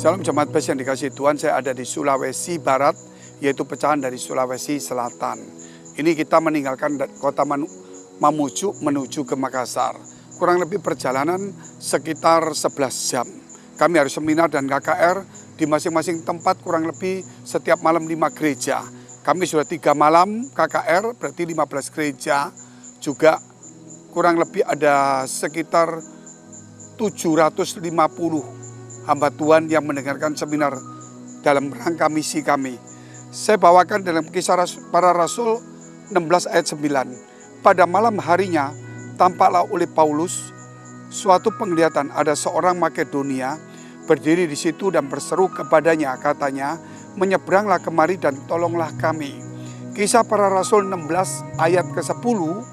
Salam jemaat Bes yang dikasihi Tuhan, saya ada di Sulawesi Barat, yaitu pecahan dari Sulawesi Selatan. Ini kita meninggalkan kota Mamuju menuju ke Makassar. Kurang lebih perjalanan sekitar 11 jam. Kami harus seminar dan KKR di masing-masing tempat, kurang lebih setiap malam 5 gereja. Kami sudah 3 malam KKR, berarti 15 gereja. Juga kurang lebih ada sekitar 750 hamba Tuhan yang mendengarkan seminar dalam rangka misi kami. Saya bawakan dalam Kisah Para Rasul 16 ayat 9. Pada malam harinya tampaklah oleh Paulus suatu penglihatan, ada seorang Makedonia berdiri di situ dan berseru kepadanya, katanya, menyeberanglah kemari dan tolonglah kami. Kisah Para Rasul 16 ayat ke-10.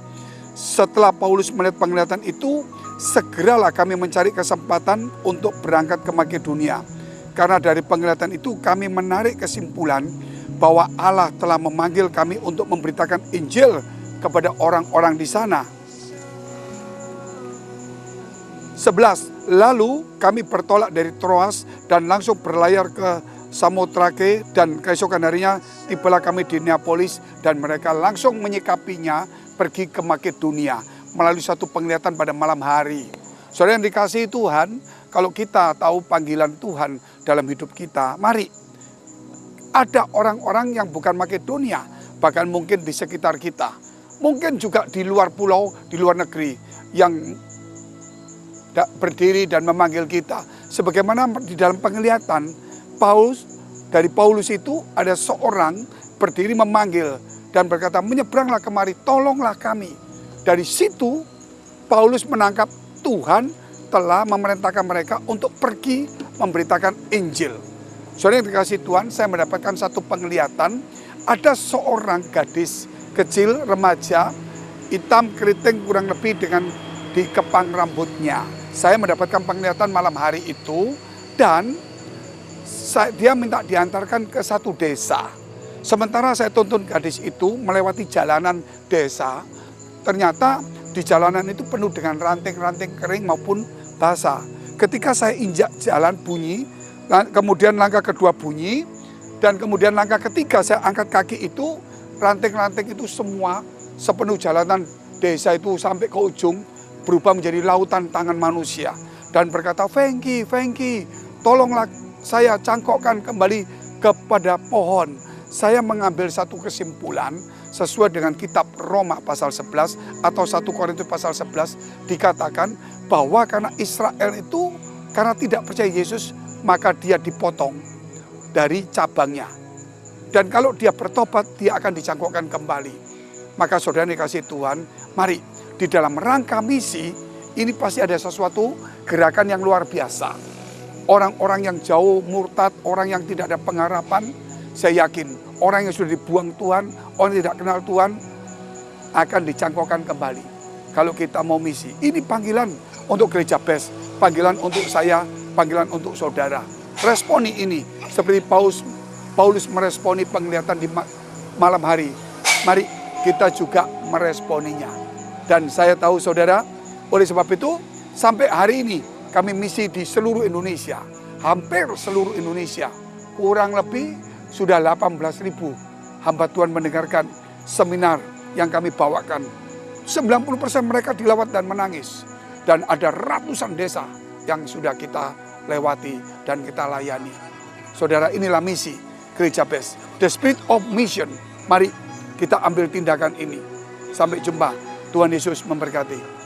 Setelah Paulus melihat penglihatan itu, segeralah kami mencari kesempatan untuk berangkat ke Makedonia. Karena dari penglihatan itu kami menarik kesimpulan bahwa Allah telah memanggil kami untuk memberitakan Injil kepada orang-orang di sana. 11. Lalu kami bertolak dari Troas dan langsung berlayar ke Samotrake, dan keesokan harinya tibalah kami di Neapolis, dan mereka langsung menyikapinya pergi ke Makedonia melalui satu penglihatan pada malam hari. Saudara yang dikasihi Tuhan, kalau kita tahu panggilan Tuhan dalam hidup kita, mari, ada orang-orang yang bukan Makedonia, bahkan mungkin di sekitar kita, mungkin juga di luar pulau, di luar negeri, yang berdiri dan memanggil kita. Sebagaimana di dalam penglihatan dari Paulus itu ada seorang berdiri memanggil dan berkata, menyeberanglah kemari, tolonglah kami. Dari situ Paulus menangkap Tuhan telah memerintahkan mereka untuk pergi memberitakan Injil. Saudara yang dikasihi Tuhan, saya mendapatkan satu penglihatan, ada seorang gadis kecil, remaja, hitam keriting kurang lebih dengan dikepang rambutnya. Saya mendapatkan penglihatan malam hari itu, dan dia minta diantarkan ke satu desa. Sementara saya tuntun gadis itu melewati jalanan desa, ternyata di jalanan itu penuh dengan ranting-ranting kering maupun basah. Ketika saya injak jalan bunyi, kemudian langkah kedua bunyi, dan kemudian langkah ketiga saya angkat kaki itu, ranting-ranting itu semua sepenuh jalanan desa itu sampai ke ujung berubah menjadi lautan tangan manusia. Dan berkata, Fengki, tolonglah saya cangkokkan kembali kepada pohon. Saya mengambil satu kesimpulan sesuai dengan kitab Roma pasal 11 atau 1 Korintus pasal 11, dikatakan bahwa karena Israel itu karena tidak percaya Yesus, maka dia dipotong dari cabangnya. Dan kalau dia bertobat, dia akan dicangkokkan kembali. Maka saudara dikasihi Tuhan, mari di dalam rangka misi ini pasti ada sesuatu gerakan yang luar biasa. Orang-orang yang jauh murtad, orang yang tidak ada pengharapan, saya yakin orang yang sudah dibuang Tuhan, orang yang tidak kenal Tuhan akan dicangkokkan kembali. Kalau kita mau misi, ini panggilan untuk gereja Bes, panggilan untuk saya, panggilan untuk saudara. Responi ini seperti Paulus meresponi penglihatan di malam hari. Mari kita juga meresponinya. Dan saya tahu saudara, oleh sebab itu sampai hari ini kami misi di seluruh Indonesia, hampir seluruh Indonesia, kurang lebih sudah 18.000 hamba Tuhan mendengarkan seminar yang kami bawakan. 90% mereka dilawat dan menangis. Dan ada ratusan desa yang sudah kita lewati dan kita layani. Saudara, inilah misi Gereja Bes, the spirit of mission. Mari kita ambil tindakan ini. Sampai jumpa. Tuhan Yesus memberkati.